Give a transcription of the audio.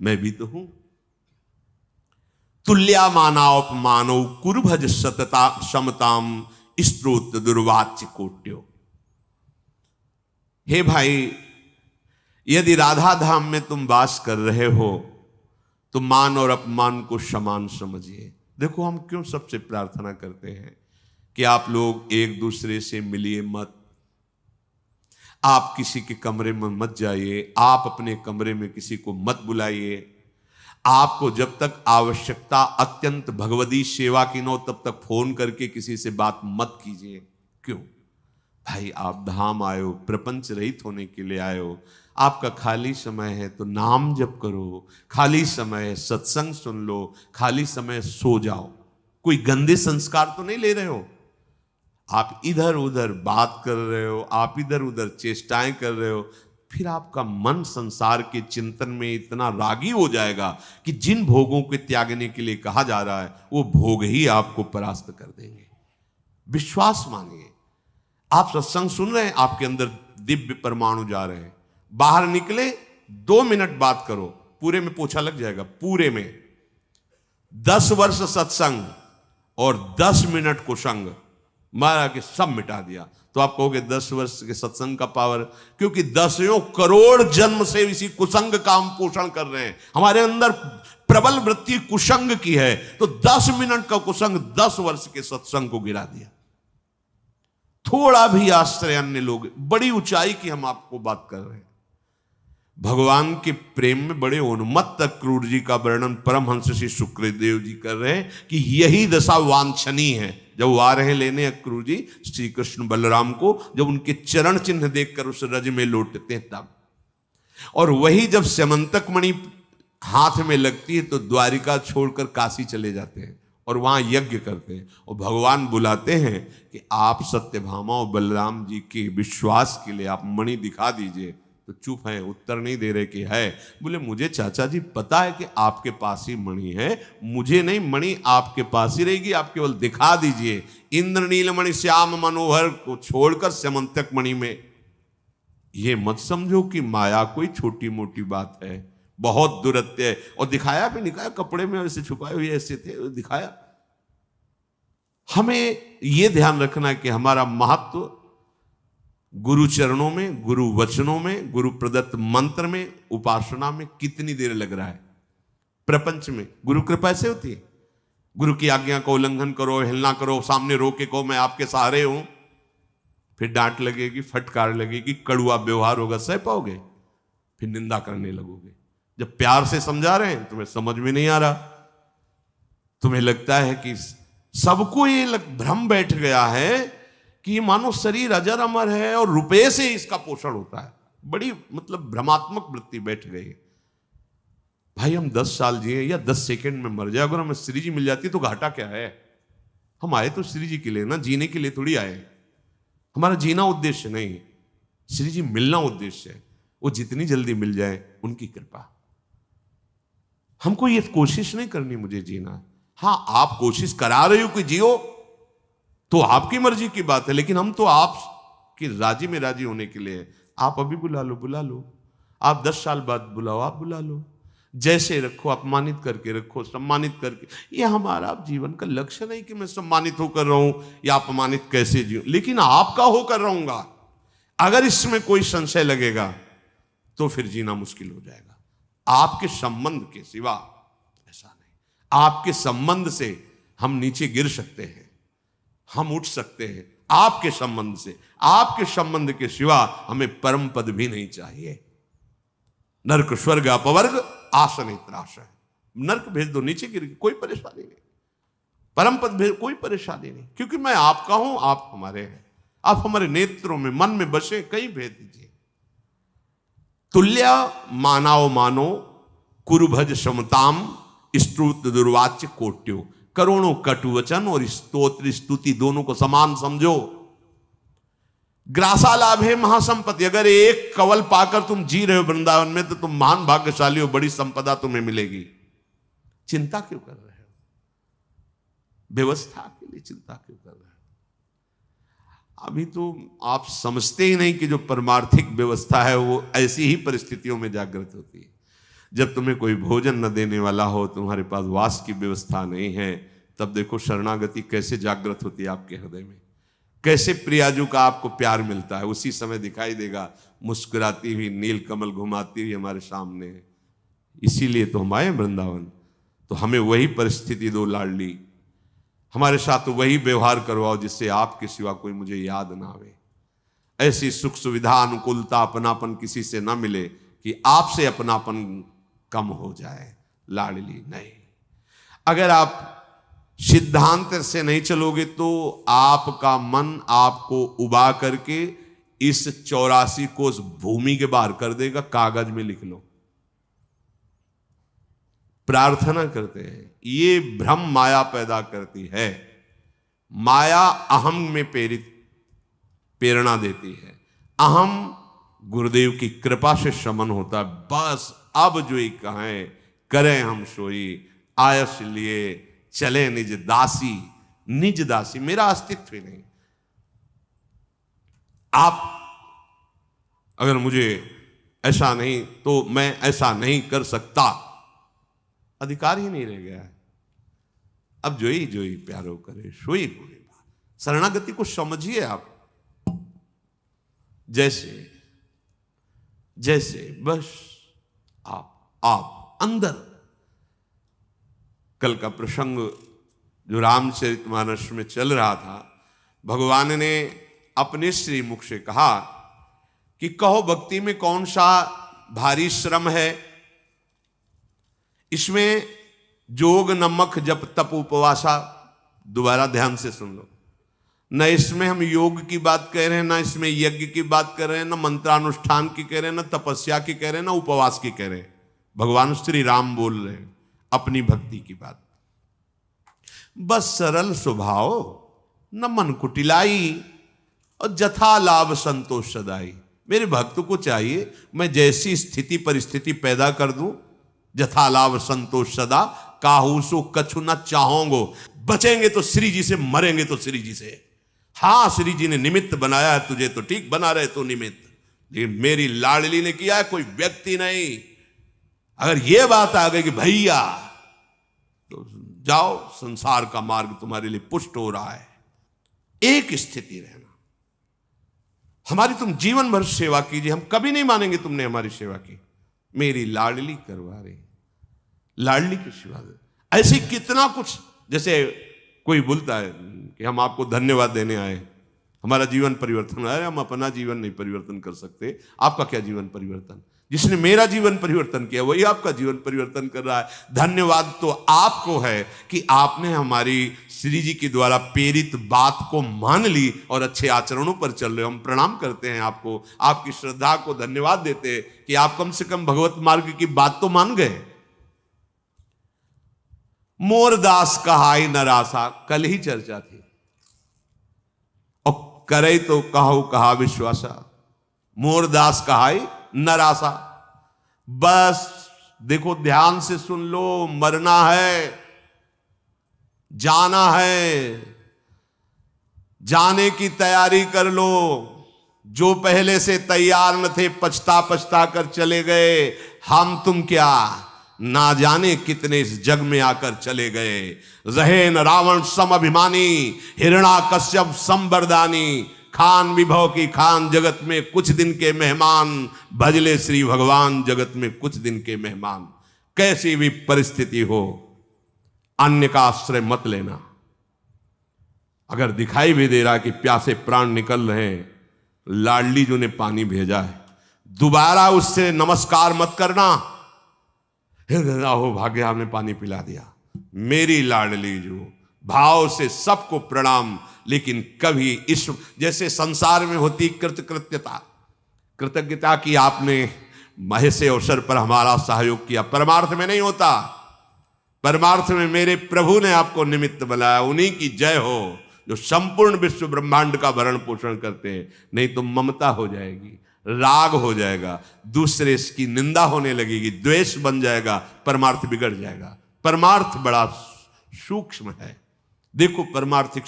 मैं भी तो हूं। तुल्या मानावपमानो कुरुभज सतता समताम स्त्रोत दुर्वाच्य कोट्यो। हे भाई, यदि राधा धाम में तुम वास कर रहे हो तो मान और अपमान को समान समझिए। देखो, हम क्यों सबसे प्रार्थना करते हैं कि आप लोग एक दूसरे से मिलिए मत, आप किसी के कमरे में मत जाइए, आप अपने कमरे में किसी को मत बुलाइए। आपको जब तक आवश्यकता अत्यंत भगवदी सेवा की न हो तब तक फोन करके किसी से बात मत कीजिए। क्यों भाई, आप धाम आए हो, प्रपंच रहित होने के लिए आए हो। आपका खाली समय है तो नाम जप करो, खाली समय सत्संग सुन लो, खाली समय सो जाओ। कोई गंदे संस्कार तो नहीं ले रहे हो। आप इधर उधर बात कर रहे हो, आप इधर उधर चेष्टाएं कर रहे हो, फिर आपका मन संसार के चिंतन में इतना रागी हो जाएगा कि जिन भोगों के त्यागने के लिए कहा जा रहा है वो भोग ही आपको परास्त कर देंगे। विश्वास मानिए। आप सत्संग सुन रहे हैं, आपके अंदर दिव्य परमाणु जा रहे हैं। बाहर निकले, 2 मिनट बात करो, पूरे में पोछा लग जाएगा। पूरे में 10 वर्ष सत्संग और 10 मिनट कुसंग मारा के सब मिटा दिया। तो आप कहोगे 10 वर्ष के सत्संग का पावर, क्योंकि 10 करोड़ जन्म से इसी कुसंग का हम पोषण कर रहे हैं। हमारे अंदर प्रबल वृत्ति कुसंग की है, तो 10 मिनट का कुसंग 10 वर्ष के सत्संग को गिरा दिया। थोड़ा भी आश्चर्य अन्य लोग, बड़ी ऊंचाई की हम आपको बात कर रहे हैं। भगवान के प्रेम में बड़े उन्मत्त क्रूर जी का वर्णन परमहंस श्री शुक्रदेव जी कर रहे हैं कि यही दशा वांछनीय है। जब वो आ रहे लेने अक्रूर जी श्री कृष्ण बलराम को, जब उनके चरण चिन्ह देखकर उस रज में लौटते हैं तब, और वही जब स्यमंतक मणि हाथ में लगती है तो द्वारिका छोड़कर काशी चले जाते हैं और वहां यज्ञ करते हैं। और भगवान बुलाते हैं कि आप सत्यभामा और बलराम जी के विश्वास के लिए आप मणि दिखा दीजिए। तो चुप है, उत्तर नहीं दे रहे कि है। बोले मुझे चाचा जी पता है कि आपके पास ही मणि है, मुझे नहीं, मणि आपके पास ही रहेगी, आप केवल दिखा दीजिए। इंद्रनील मणि श्याम मनोहर को छोड़कर स्यमंतक मणि में। ये मत समझो कि माया कोई छोटी मोटी बात है, बहुत दुरत्य है। और दिखाया भी, दिखाया कपड़े में ऐसे छुपाए हुए ऐसे थे, दिखाया। हमें यह ध्यान रखना है कि हमारा महत्व गुरु चरणों में, गुरु वचनों में, गुरु प्रदत्त मंत्र में, उपासना में कितनी देर लग रहा है। प्रपंच में गुरु कृपा ऐसे होती है, गुरु की आज्ञा का उल्लंघन करो, हिलना करो, सामने रोके कहो मैं आपके सहारे हूं, फिर डांट लगेगी, फटकार लगेगी, कड़ुआ व्यवहार होगा, सह पाओगे, फिर निंदा करने लगोगे। जब प्यार से समझा रहे हैं तुम्हें समझ में नहीं आ रहा, तुम्हें लगता है कि सबको ये भ्रम बैठ गया है कि ये मानो शरीर अजर अमर है और रुपए से इसका पोषण होता है। बड़ी मतलब भ्रमात्मक वृत्ति बैठ गई है। भाई हम 10 साल जिए या 10 सेकंड में मर जाए, अगर हमें श्री जी मिल जाती तो घाटा क्या है। हम आए तो श्री जी के लिए ना, जीने के लिए थोड़ी आए। हमारा जीना उद्देश्य नहीं, श्री जी मिलना उद्देश्य है। वो जितनी जल्दी मिल जाए उनकी कृपा। हमको ये कोशिश नहीं करनी मुझे जीना है। हाँ, आप कोशिश करा रहे हो कि जियो तो आपकी मर्जी की बात है, लेकिन हम तो आप की राजी में राजी होने के लिए। आप अभी बुला लो, बुला लो, आप 10 साल बाद बुलाओ, आप बुला लो, जैसे रखो, अपमानित करके रखो, सम्मानित करके। ये हमारा जीवन का लक्ष्य नहीं कि मैं सम्मानित होकर रहूं या अपमानित कैसे जीऊं, लेकिन आपका होकर रहूंगा। अगर इसमें कोई संशय लगेगा तो फिर जीना मुश्किल हो जाएगा। आपके संबंध के सिवा ऐसा नहीं। आपके संबंध से हम नीचे गिर सकते हैं, हम उठ सकते हैं। आपके संबंध से, आपके संबंध के सिवा हमें परम पद भी नहीं चाहिए। नरक स्वर्ग अपवर्ग आसन त्रास है। नरक भेज दो, नीचे गिर, कोई परेशानी नहीं। परम पद भेज, कोई परेशानी नहीं, क्योंकि मैं आपका हूं, आप हमारे हैं। आप हमारे नेत्रों में, मन में बसे, कहीं भेज दीजिए। तुल्या मानाओ मानो कुरुभज समताम स्तुत दुर्वाच्य कोट्यो। करोड़ों कटुवचन और स्तोत्र स्तुति दोनों को समान समझो। ग्रासा लाभ है महासंपत्ति। अगर एक कवल पाकर तुम जी रहे हो वृंदावन में तो तुम महान भाग्यशाली हो, बड़ी संपदा तुम्हें मिलेगी। चिंता क्यों कर रहे हो? व्यवस्था के लिए चिंता क्यों कर रहे हो? अभी तो आप समझते ही नहीं कि जो परमार्थिक व्यवस्था है वो ऐसी ही परिस्थितियों में जागृत होती है। जब तुम्हें कोई भोजन न देने वाला हो, तुम्हारे पास वास की व्यवस्था नहीं है, तब देखो शरणागति कैसे जागृत होती है आपके हृदय में, कैसे प्रियाजू का आपको प्यार मिलता है। उसी समय दिखाई देगा मुस्कुराती हुई नील कमल घुमाती हुई हमारे सामने है। इसीलिए तो हम आए वृंदावन। तो हमें वही परिस्थिति दो लाडली, हमारे साथ वही व्यवहार करवाओ जिससे आपके सिवा कोई मुझे याद ना आवे। ऐसी सुख सुविधा, अनुकूलता, अपनापन किसी से ना मिले कि आपसे अपनापन कम हो जाए। लाडली नहीं, अगर आप सिद्धांत से नहीं चलोगे तो आपका मन आपको उबा करके इस 84 कोस भूमि के बाहर कर देगा। कागज में लिख लो। प्रार्थना करते हैं, ये भ्रम माया पैदा करती है। माया अहम में प्रेरणा देती है। अहम गुरुदेव की कृपा से शमन होता है। बस अब जो ही कहें करें हम सोई, आयस लिए चले निज दासी। निज दासी, मेरा अस्तित्व ही नहीं। आप अगर मुझे ऐसा नहीं तो मैं ऐसा नहीं कर सकता, अधिकार ही नहीं रह गया है। अब जो ही प्यारो करे सोई गुणे बात। शरणागति को समझिए आप, जैसे जैसे बस आप अंदर। कल का प्रसंग जो रामचरितमानस में चल रहा था, भगवान ने अपने श्री मुख से कहा कि कहो भक्ति में कौन सा भारी श्रम है। इसमें जोग, नमक, जप, तप, उपवासा। दोबारा ध्यान से सुन लो। न इसमें हम योग की बात कह रहे हैं, ना इसमें यज्ञ की बात कर रहे हैं, ना मंत्रानुष्ठान की कह रहे हैं, ना तपस्या की कह रहे हैं, ना उपवास की कह रहे हैं। भगवान श्री राम बोल रहे हैं अपनी भक्ति की बात। बस सरल स्वभाव, न मन कुटिलाई, और जथा लाभ संतोष सदाई। मेरे भक्त को चाहिए मैं जैसी स्थिति परिस्थिति पैदा कर दूं, जथा लाभ संतोष सदा, काहू सो कछु न चाहोगो। बचेंगे तो श्री जी से, मरेंगे तो श्री जी से। हाँ, श्री जी ने निमित्त बनाया है तुझे, तो ठीक बना रहे तो निमित्त, लेकिन मेरी लाडली ने किया है, कोई व्यक्ति नहीं। अगर यह बात आ गई कि भैया तो जाओ, संसार का मार्ग तुम्हारे लिए पुष्ट हो रहा है। एक स्थिति रहना, हमारी तुम जीवन भर सेवा कीजिए, हम कभी नहीं मानेंगे तुमने हमारी सेवा की। मेरी लाडली करवा रही, लाडली की सेवा। ऐसे कितना कुछ, जैसे कोई बोलता है कि हम आपको धन्यवाद देने आए, हमारा जीवन परिवर्तन है। हम अपना जीवन नहीं परिवर्तन कर सकते, आपका क्या जीवन परिवर्तन। जिसने मेरा जीवन परिवर्तन किया वही आपका जीवन परिवर्तन कर रहा है। धन्यवाद तो आपको है कि आपने हमारी श्री जी के द्वारा प्रेरित बात को मान ली और अच्छे आचरणों पर चल रहे हो। हम प्रणाम करते हैं आपको, आपकी श्रद्धा को धन्यवाद देते हैं कि आप कम से कम भगवत मार्ग की बात तो मान गए। मोरदास कहाई नरासा, कल ही चर्चा थी। और करे तो कहो कहा विश्वासा, मोरदास कहाई नरासा। बस देखो, ध्यान से सुन लो, मरना है, जाना है, जाने की तैयारी कर लो। जो पहले से तैयार न थे पछता पछता कर चले गए। हम तुम क्या, ना जाने कितने इस जग में आकर चले गए। रहे न रावण सम अभिमानी, हिरणाकश्यप संबरदानी। खान विभव की खान, जगत में कुछ दिन के मेहमान। भजले श्री भगवान, जगत में कुछ दिन के मेहमान। कैसी भी परिस्थिति हो, अन्य का आश्रय मत लेना। अगर दिखाई भी दे रहा कि प्यासे प्राण निकल रहे हैं, लाडली जो ने पानी भेजा है, दोबारा उससे नमस्कार मत करना। हो भाग्य आपने पानी पिला दिया। मेरी लाडली जो, भाव से सबको प्रणाम, लेकिन कभी इस जैसे संसार में होती कृतज्ञता, कृतज्ञता की आपने ऐसे अवसर पर हमारा सहयोग किया, परमार्थ में नहीं होता। परमार्थ में मेरे प्रभु ने आपको निमित्त बनाया। उन्हीं की जय हो जो संपूर्ण विश्व ब्रह्मांड का भरण पोषण करते हैं। नहीं तो ममता हो जाएगी, राग हो जाएगा, दूसरे की निंदा होने लगेगी, द्वेष बन जाएगा, परमार्थ बिगड़ जाएगा। परमार्थ बड़ा सूक्ष्म है। देखो, परमार्थिक